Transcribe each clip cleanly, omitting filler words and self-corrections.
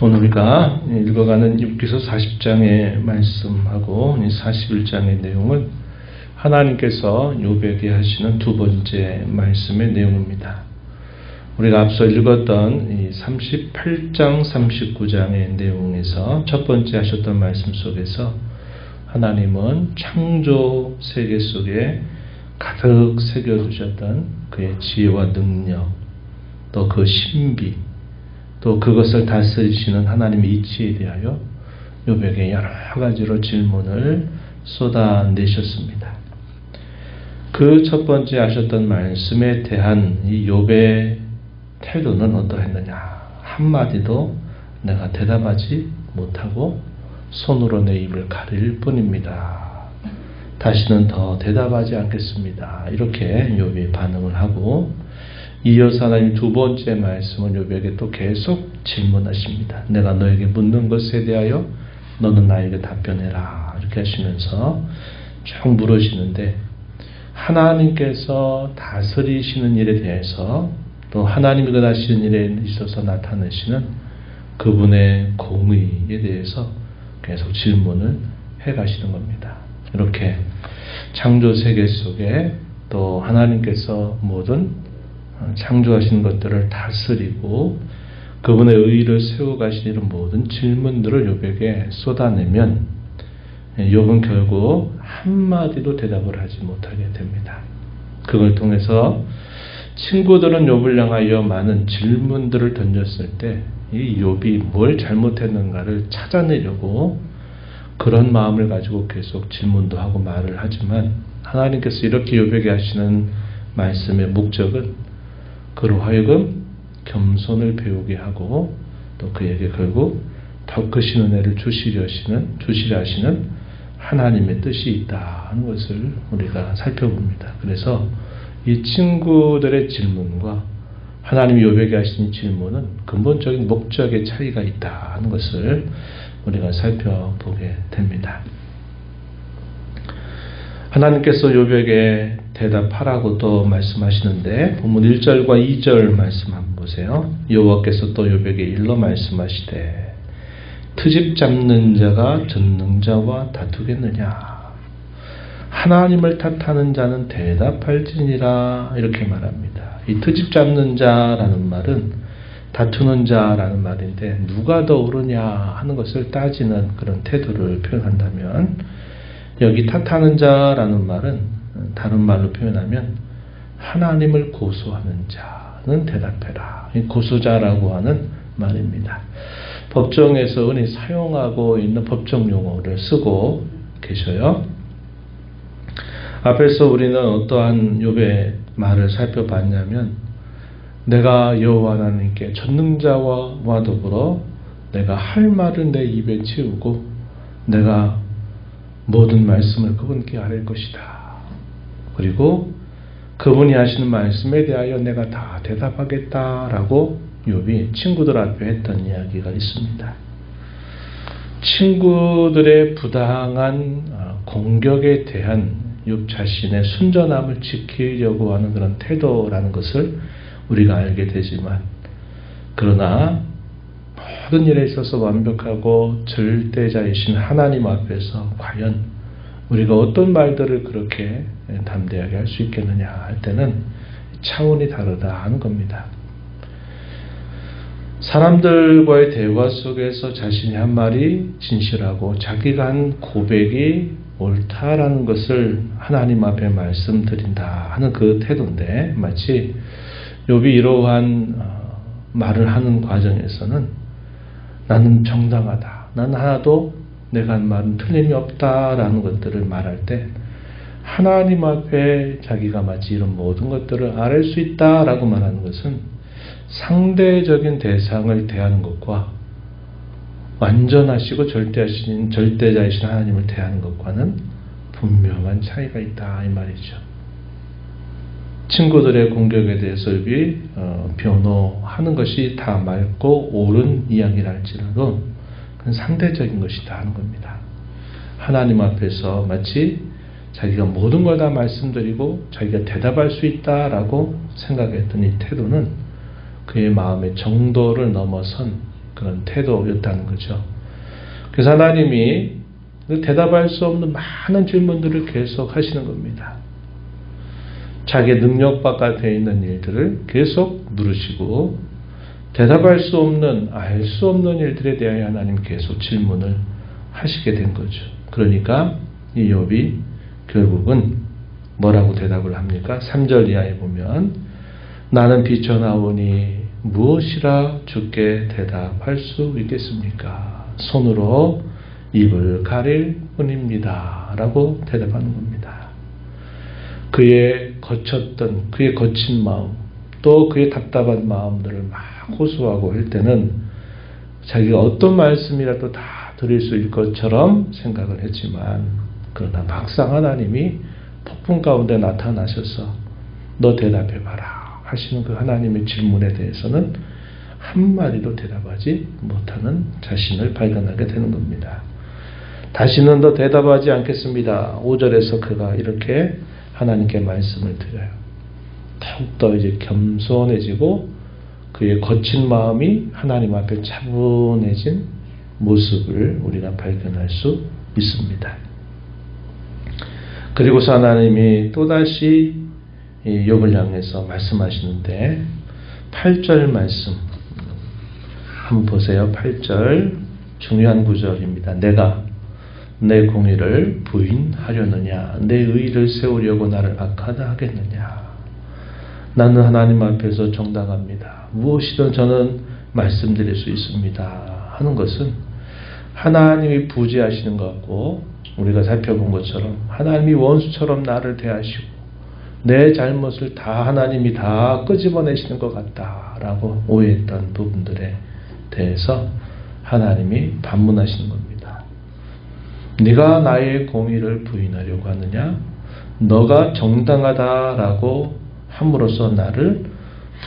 오늘 우리가 읽어가는 욥기서 40장의 말씀하고 41장의 내용은 하나님께서 욥에게 하시는 두 번째 말씀의 내용입니다. 우리가 앞서 읽었던 이 38장, 39장의 내용에서 첫 번째 하셨던 말씀 속에서 하나님은 창조 세계 속에 가득 새겨두셨던 그의 지혜와 능력, 또 그 신비, 또 그것을 다스리시는 하나님의 이치에 대하여 욥에게 여러 가지로 질문을 쏟아내셨습니다. 그 첫 번째 하셨던 말씀에 대한 이 욥의 태도는 어떠했느냐? 한마디도 내가 대답하지 못하고 손으로 내 입을 가릴 뿐입니다. 다시는 더 대답하지 않겠습니다. 이렇게 욥이 반응을 하고, 이어서 하나님 두 번째 말씀은 욥에게 또 계속 질문하십니다. 내가 너에게 묻는 것에 대하여 너는 나에게 답변해라. 이렇게 하시면서 쭉 물으시는데, 하나님께서 다스리시는 일에 대해서, 또 하나님이 그 다스리는 일에 있어서 나타내시는 그분의 공의에 대해서 계속 질문을 해가시는 겁니다. 이렇게 창조 세계 속에 또 하나님께서 모든 창조하신 것들을 다스리고 그분의 의를 세워가신 이런 모든 질문들을 욥에게 쏟아내면 욥은 결국 한마디도 대답을 하지 못하게 됩니다. 그걸 통해서 친구들은 욥을 향하여 많은 질문들을 던졌을 때 이 욥이 뭘 잘못했는가를 찾아내려고 그런 마음을 가지고 계속 질문도 하고 말을 하지만, 하나님께서 이렇게 욥에게 하시는 말씀의 목적은 그로 하여금 겸손을 배우게 하고 또 그에게 결국 더 크신 은혜를 주시려 하시는 하나님의 뜻이 있다 하는 것을 우리가 살펴봅니다. 그래서 이 친구들의 질문과 하나님이 욥에게 하신 질문은 근본적인 목적의 차이가 있다 하는 것을 우리가 살펴보게 됩니다. 하나님께서 욥에게 대답하라고 또 말씀하시는데, 본문 1절과 2절 말씀 한번 보세요. 여호와께서 또 욥에게 일러 말씀하시되 트집 잡는 자가 전능자와 다투겠느냐? 하나님을 탓하는 자는 대답할지니라. 이렇게 말합니다. 이 트집 잡는 자라는 말은 다투는 자라는 말인데, 누가 더 옳으냐 하는 것을 따지는 그런 태도를 표현한다면, 여기 탓하는 자라는 말은 다른 말로 표현하면 하나님을 고소하는 자는 대답해라. 고소자라고 하는 말입니다. 법정에서 흔히 사용하고 있는 법정 용어를 쓰고 계셔요. 앞에서 우리는 어떠한 욥의 말을 살펴봤냐면, 내가 여호와 하나님께 전능자와 더불어 내가 할 말을 내 입에 채우고 내가 모든 말씀을 그분께 아뢰 것이다. 그리고 그분이 하시는 말씀에 대하여 내가 다 대답하겠다라고 욥이 친구들 앞에 했던 이야기가 있습니다. 친구들의 부당한 공격에 대한 욥 자신의 순전함을 지키려고 하는 그런 태도라는 것을 우리가 알게 되지만, 그러나 모든 일에 있어서 완벽하고 절대자이신 하나님 앞에서 과연 우리가 어떤 말들을 그렇게 담대하게 할 수 있겠느냐 할 때는 차원이 다르다 하는 겁니다. 사람들과의 대화 속에서 자신이 한 말이 진실하고 자기가 한 고백이 옳다라는 것을 하나님 앞에 말씀드린다 하는 그 태도인데, 마치 욥이 이러한 말을 하는 과정에서는 나는 정당하다, 난 하나도 내가 한 말은 틀림이 없다라는 것들을 말할 때 하나님 앞에 자기가 마치 이런 모든 것들을 아뢰 수 있다라고 말하는 것은 상대적인 대상을 대하는 것과 완전하시고 절대자이신 하나님을 대하는 것과는 분명한 차이가 있다 이 말이죠. 친구들의 공격에 대해서 욥이 변호하는 것이 다 맑고 옳은 이야기라 할지라도 그건 상대적인 것이다 하는 겁니다. 하나님 앞에서 마치 자기가 모든 걸 다 말씀드리고 자기가 대답할 수 있다라고 생각했던 이 태도는 그의 마음의 정도를 넘어선 그런 태도였다는 거죠. 그래서 하나님이 대답할 수 없는 많은 질문들을 계속 하시는 겁니다. 자기의 능력 바깥에 있는 일들을 계속 물으시고 대답할 수 없는, 알 수 없는 일들에 대하여 하나님 계속 질문을 하시게 된 거죠. 그러니까 이 욥이 결국은 뭐라고 대답을 합니까? 3절 이하에 보면 나는 비쳐나오니 무엇이라 주께 대답할 수 있겠습니까? 손으로 입을 가릴 뿐입니다. 라고 대답하는 겁니다. 그의 거쳤던 그의 거친 마음 또 그의 답답한 마음들을 막 호소하고 할 때는 자기가 어떤 말씀이라도 다 드릴 수 있을 것처럼 생각을 했지만 그러나 막상 하나님이 폭풍 가운데 나타나셔서 너 대답해봐라 하시는 그 하나님의 질문에 대해서는 한마디도 대답하지 못하는 자신을 발견하게 되는 겁니다. 다시는 더 대답하지 않겠습니다. 5절에서 그가 이렇게 하나님께 말씀을 드려요. 더욱더 이제 겸손해지고 그의 거친 마음이 하나님 앞에 차분해진 모습을 우리가 발견할 수 있습니다. 그리고서 하나님이 또다시 욥을 향해서 말씀하시는데 8절 말씀 한번 보세요. 8절 중요한 구절입니다. 내가 내 공의를 부인하려느냐 내 의의를 세우려고 나를 악하다 하겠느냐. 나는 하나님 앞에서 정당합니다. 무엇이든 저는 말씀드릴 수 있습니다. 하는 것은 하나님이 부재하시는 것 같고 우리가 살펴본 것처럼 하나님이 원수처럼 나를 대하시고 내 잘못을 다 하나님이 다 끄집어내시는 것 같다라고 오해했던 부분들에 대해서 하나님이 반문하시는 겁니다. 네가 나의 공의를 부인하려고 하느냐? 너가 정당하다라고 함으로써 나를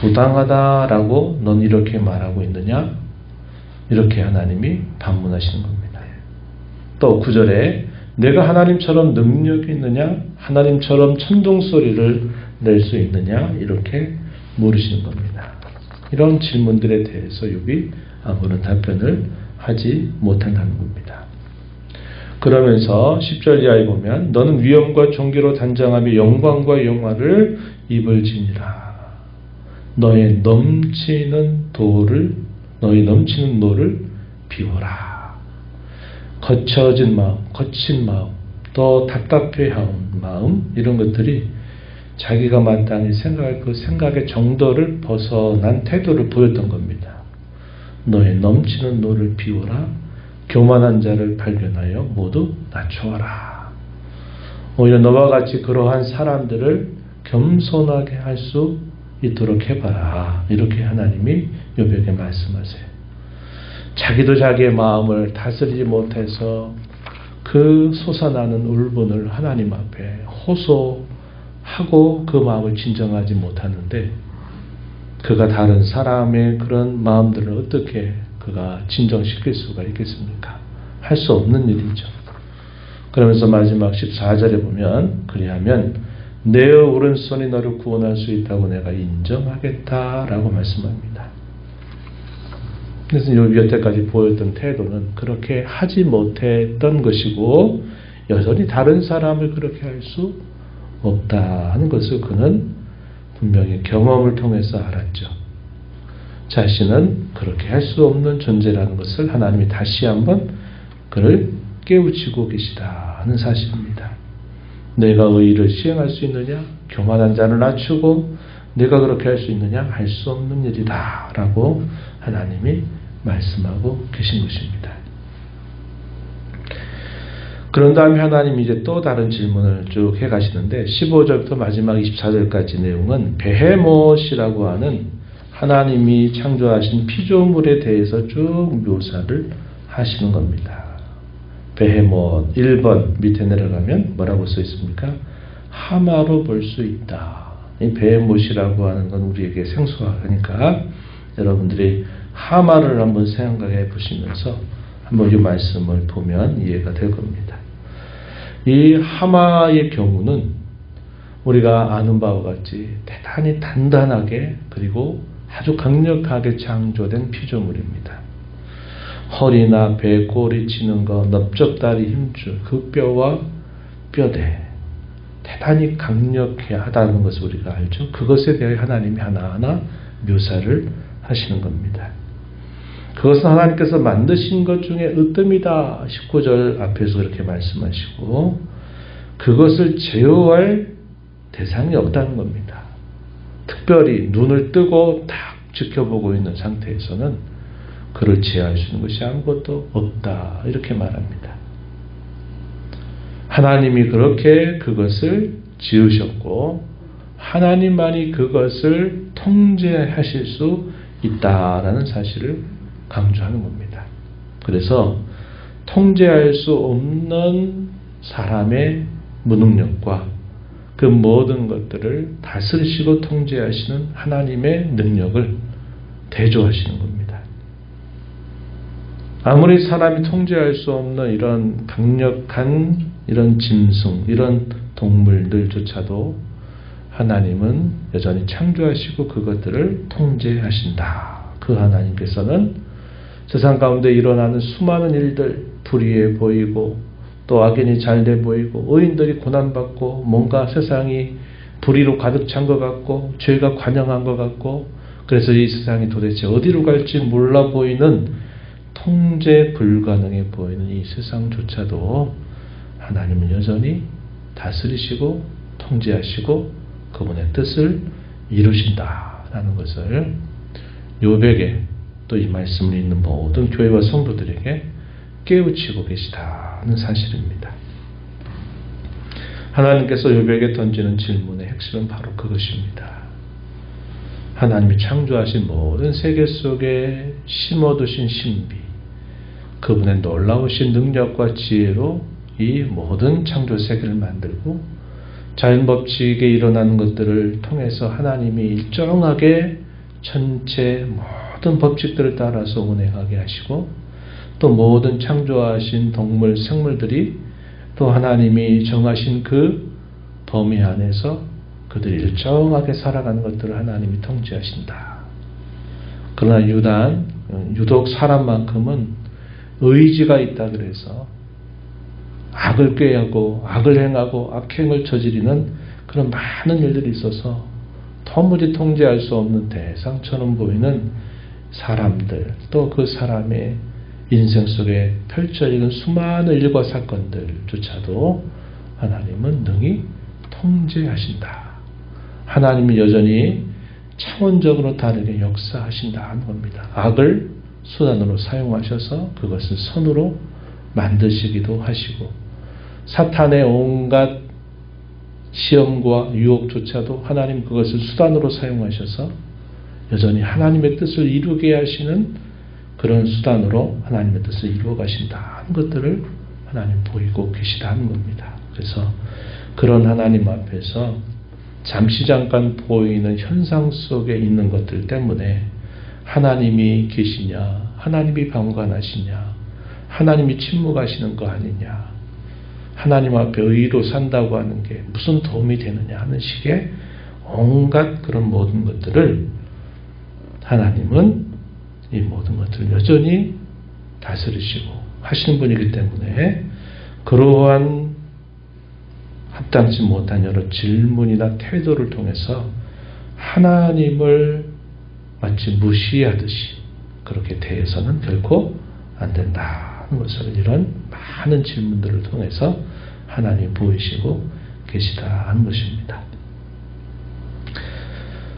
부당하다라고 넌 이렇게 말하고 있느냐? 이렇게 하나님이 반문하시는 겁니다. 또 9절에 내가 하나님처럼 능력이 있느냐? 하나님처럼 천둥소리를 낼 수 있느냐? 이렇게 물으시는 겁니다. 이런 질문들에 대해서 욥이 아무런 답변을 하지 못한다는 겁니다. 그러면서 10절 이하에 보면 너는 위엄과 존귀로 단장하며 영광과 영화를 입을 지니라. 너의 넘치는 노를 비워라. 거쳐진 마음, 거친 마음, 또 답답해하는 마음 이런 것들이 자기가 마땅히 생각할 그 생각의 정도를 벗어난 태도를 보였던 겁니다. 너의 넘치는 노를 비워라. 교만한 자를 발견하여 모두 낮추어라. 오히려 너와 같이 그러한 사람들을 겸손하게 할 수 있도록 해봐라. 이렇게 하나님이 욥에게 말씀하세요. 자기도 자기의 마음을 다스리지 못해서 그 솟아나는 울분을 하나님 앞에 호소하고 그 마음을 진정하지 못하는데 그가 다른 사람의 그런 마음들을 어떻게 그가 진정시킬 수가 있겠습니까? 할 수 없는 일이죠. 그러면서 마지막 14절에 보면 그리하면 내 오른손이 너를 구원할 수 있다고 내가 인정하겠다라고 말씀합니다. 그래서 욥이 여태까지 보였던 태도는 그렇게 하지 못했던 것이고 여전히 다른 사람을 그렇게 할 수 없다 하는 것을 그는 분명히 경험을 통해서 알았죠. 자신은 그렇게 할 수 없는 존재라는 것을 하나님이 다시 한번 그를 깨우치고 계시다 하는 사실입니다. 내가 의의를 시행할 수 있느냐? 교만한 자를 낮추고 내가 그렇게 할 수 있느냐? 할 수 없는 일이다 라고 하나님이 말씀하고 계신 것입니다. 그런 다음에 하나님이 이제 또 다른 질문을 쭉 해가시는데 15절부터 마지막 24절까지 내용은 베헤못이라고 하는 하나님이 창조하신 피조물에 대해서 쭉 묘사를 하시는 겁니다. 베헤못 1번 밑에 내려가면 뭐라고 써 있습니까? 하마로 볼 수 있다. 이 베헤못이라고 하는 건 우리에게 생소하니까 여러분들이 하마를 한번 생각해 보시면서 한번 이 말씀을 보면 이해가 될 겁니다. 이 하마의 경우는 우리가 아는 바와 같이 대단히 단단하게 그리고 아주 강력하게 창조된 피조물입니다. 허리나 배, 꼬리 치는 거, 넓적다리 힘줄, 그 뼈와 뼈대 대단히 강력하다는 것을 우리가 알죠. 그것에 대해 하나님이 하나하나 묘사를 하시는 겁니다. 그것은 하나님께서 만드신 것 중에 으뜸이다. 19절 앞에서 그렇게 말씀하시고 그것을 제어할 대상이 없다는 겁니다. 특별히 눈을 뜨고 딱 지켜보고 있는 상태에서는 그를 제어할 수 있는 것이 아무것도 없다. 이렇게 말합니다. 하나님이 그렇게 그것을 지으셨고 하나님만이 그것을 통제하실 수 있다라는 사실을 강조하는 겁니다. 그래서 통제할 수 없는 사람의 무능력과 그 모든 것들을 다스리시고 통제하시는 하나님의 능력을 대조하시는 겁니다. 아무리 사람이 통제할 수 없는 이런 강력한 이런 짐승, 이런 동물들조차도 하나님은 여전히 창조하시고 그것들을 통제하신다. 그 하나님께서는 세상 가운데 일어나는 수많은 일들, 불의해 보이고 또 악인이 잘돼 보이고 의인들이 고난받고 뭔가 세상이 불의로 가득 찬 것 같고 죄가 관영한 것 같고 그래서 이 세상이 도대체 어디로 갈지 몰라 보이는 통제 불가능해 보이는 이 세상조차도 하나님은 여전히 다스리시고 통제하시고 그분의 뜻을 이루신다라는 것을 요백에 또 이 말씀을 읽는 모든 교회와 성도들에게 깨우치고 계시다는 사실입니다. 하나님께서 요백에 던지는 질문의 핵심은 바로 그것입니다. 하나님이 창조하신 모든 세계 속에 심어두신 신비, 그분의 놀라우신 능력과 지혜로 이 모든 창조 세계를 만들고 자연법칙에 일어나는 것들을 통해서 하나님이 일정하게 전체 모든 법칙들을 따라서 운행하게 하시고 또 모든 창조하신 동물, 생물들이 또 하나님이 정하신 그 범위 안에서 그들이 일정하게 살아가는 것들을 하나님이 통제하신다. 그러나 유독 사람만큼은 의지가 있다 그래서 악을 꾀하고 악을 행하고 악행을 저지르는 그런 많은 일들이 있어서 도무지 통제할 수 없는 대상처럼 보이는 사람들 또 그 사람의 인생 속에 펼쳐지는 수많은 일과 사건들조차도 하나님은 능히 통제하신다. 하나님은 여전히 차원적으로 다르게 역사하신다는 겁니다. 악을 수단으로 사용하셔서 그것을 선으로 만드시기도 하시고 사탄의 온갖 시험과 유혹조차도 하나님 그것을 수단으로 사용하셔서 여전히 하나님의 뜻을 이루게 하시는 그런 수단으로 하나님의 뜻을 이루어 가신다는 것들을 하나님 보이고 계시다는 겁니다. 그래서 그런 하나님 앞에서 잠시 잠깐 보이는 현상 속에 있는 것들 때문에 하나님이 계시냐, 하나님이 방관하시냐, 하나님이 침묵하시는 거 아니냐, 하나님 앞에 의로 산다고 하는 게 무슨 도움이 되느냐 하는 식의 온갖 그런 모든 것들을 하나님은 이 모든 것들을 여전히 다스리시고 하시는 분이기 때문에 그러한 합당치 못한 여러 질문이나 태도를 통해서 하나님을 마치 무시하듯이 그렇게 대해서는 결코 안 된다는 것을 이런 많은 질문들을 통해서 하나님이 보이시고 계시다는 것입니다.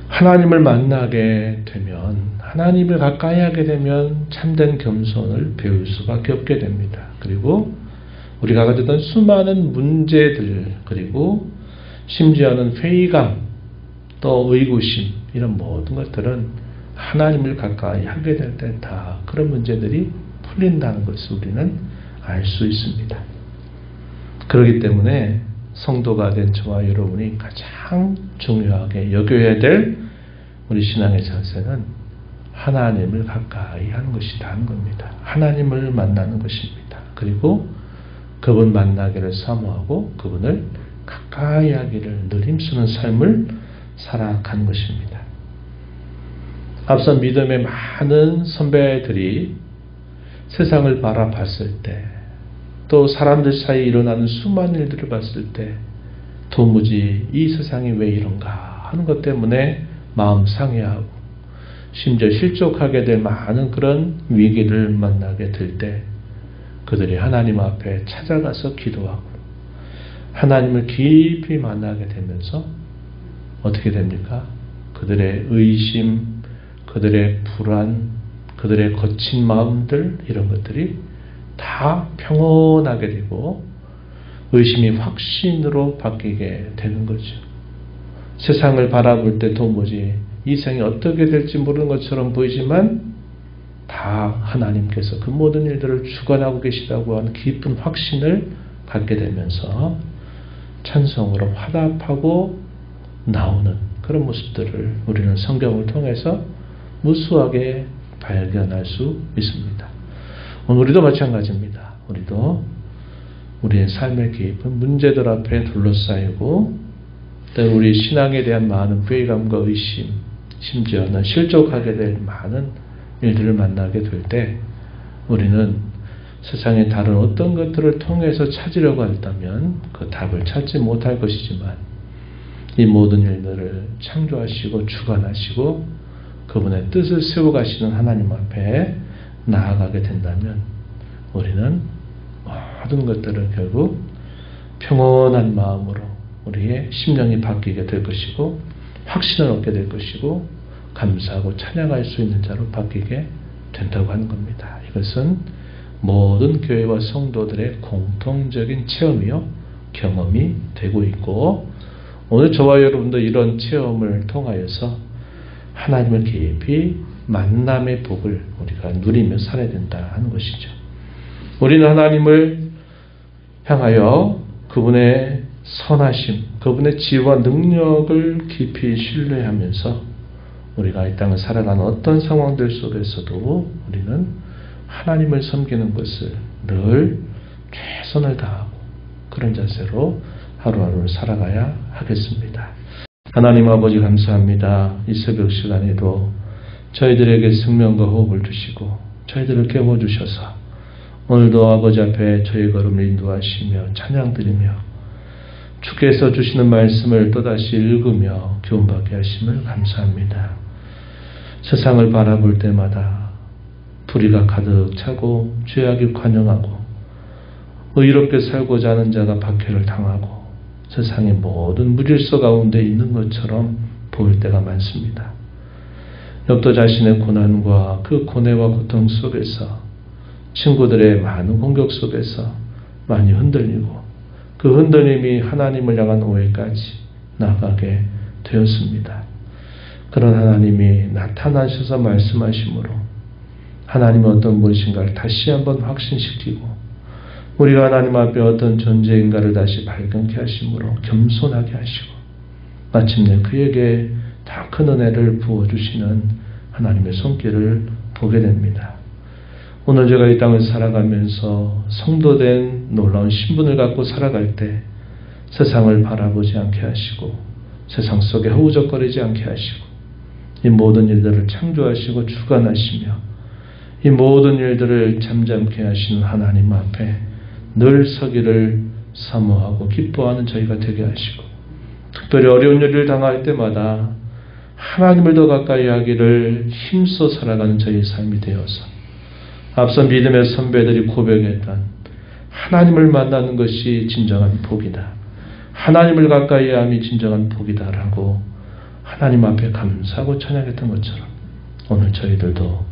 하나님을 만나게 되면 하나님을 가까이 하게 되면 참된 겸손을 배울 수밖에 없게 됩니다. 그리고 우리가 가졌던 수많은 문제들 그리고 심지어는 회의감 또 의구심 이런 모든 것들은 하나님을 가까이 하게 될 때 다 그런 문제들이 풀린다는 것을 우리는 알 수 있습니다. 그렇기 때문에 성도가 된 저와 여러분이 가장 중요하게 여겨야 될 우리 신앙의 자세는 하나님을 가까이 하는 것이다 하는 겁니다. 하나님을 만나는 것입니다. 그리고 그분 만나기를 사모하고 그분을 가까이 하기를 늘 힘쓰는 삶을 살아가는 것입니다. 앞선 믿음의 많은 선배들이 세상을 바라봤을 때, 또 사람들 사이에 일어나는 수많은 일들을 봤을 때 도무지 이 세상이 왜 이런가 하는 것 때문에 마음 상해하고 심지어 실족하게 될 많은 그런 위기를 만나게 될 때 그들이 하나님 앞에 찾아가서 기도하고 하나님을 깊이 만나게 되면서 어떻게 됩니까? 그들의 의심, 그들의 불안, 그들의 거친 마음들 이런 것들이 다 평온하게 되고 의심이 확신으로 바뀌게 되는 거죠. 세상을 바라볼 때 도무지 이 생이 어떻게 될지 모르는 것처럼 보이지만 다 하나님께서 그 모든 일들을 주관하고 계시다고 하는 깊은 확신을 갖게 되면서 찬송으로 화답하고 나오는 그런 모습들을 우리는 성경을 통해서 무수하게 발견할 수 있습니다. 오늘 우리도 마찬가지입니다. 우리도 우리의 삶의 깊은 문제들 앞에 둘러싸이고 때로 우리 신앙에 대한 많은 회의감과 의심, 심지어는 실족하게 될 많은 일들을 만나게 될 때 우리는 세상의 다른 어떤 것들을 통해서 찾으려고 한다면 그 답을 찾지 못할 것이지만 이 모든 일들을 창조하시고 주관하시고 그분의 뜻을 세워가시는 하나님 앞에 나아가게 된다면 우리는 모든 것들을 결국 평온한 마음으로 우리의 심령이 바뀌게 될 것이고 확신을 얻게 될 것이고 감사하고 찬양할 수 있는 자로 바뀌게 된다고 하는 겁니다. 이것은 모든 교회와 성도들의 공통적인 체험이요 경험이 되고 있고 오늘 저와 여러분도 이런 체험을 통하여서 하나님을 깊이 만남의 복을 우리가 누리며 살아야 된다 하는 것이죠. 우리는 하나님을 향하여 그분의 선하심, 그분의 지혜와 능력을 깊이 신뢰하면서 우리가 이 땅을 살아가는 어떤 상황들 속에서도 우리는 하나님을 섬기는 것을 늘 최선을 다하고 그런 자세로 하루하루를 살아가야 하겠습니다. 하나님 아버지 감사합니다. 이 새벽 시간에도 저희들에게 생명과 호흡을 주시고 저희들을 깨워주셔서 오늘도 아버지 앞에 저희 걸음을 인도하시며 찬양드리며 주께서 주시는 말씀을 또다시 읽으며 교훈받게 하심을 감사합니다. 세상을 바라볼 때마다 불의가 가득 차고 죄악이 관영하고 의롭게 살고자 하는 자가 박해를 당하고 세상의 모든 무질서 가운데 있는 것처럼 보일 때가 많습니다. 욥도 자신의 고난과 그 고뇌와 고통 속에서 친구들의 많은 공격 속에서 많이 흔들리고 그 흔들림이 하나님을 향한 오해까지 나가게 되었습니다. 그런 하나님이 나타나셔서 말씀하심으로 하나님은 어떤 분이신가를 다시 한번 확신시키고 우리가 하나님 앞에 어떤 존재인가를 다시 발견케 하심으로 겸손하게 하시고 마침내 그에게 더 큰 은혜를 부어주시는 하나님의 손길을 보게 됩니다. 오늘 제가 이 땅을 살아가면서 성도된 놀라운 신분을 갖고 살아갈 때 세상을 바라보지 않게 하시고 세상 속에 허우적거리지 않게 하시고 이 모든 일들을 창조하시고 주관하시며 이 모든 일들을 잠잠케 하시는 하나님 앞에 늘 서기를 사모하고 기뻐하는 저희가 되게 하시고 특별히 어려운 일을 당할 때마다 하나님을 더 가까이 하기를 힘써 살아가는 저희의 삶이 되어서 앞서 믿음의 선배들이 고백했던 하나님을 만나는 것이 진정한 복이다. 하나님을 가까이 함이 진정한 복이다라고 하나님 앞에 감사하고 찬양했던 것처럼 오늘 저희들도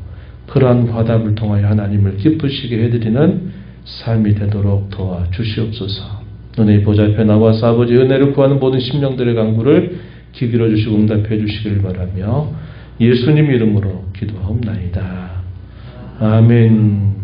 그러한 화답을 통하여 하나님을 기쁘시게 해드리는 삶이 되도록 도와주시옵소서. 너네 보좌 앞에 나와서 아버지 은혜를 구하는 모든 심령들의 간구를 귀 기울여 주시고 응답해 주시길 바라며 예수님 이름으로 기도하옵나이다. 아멘.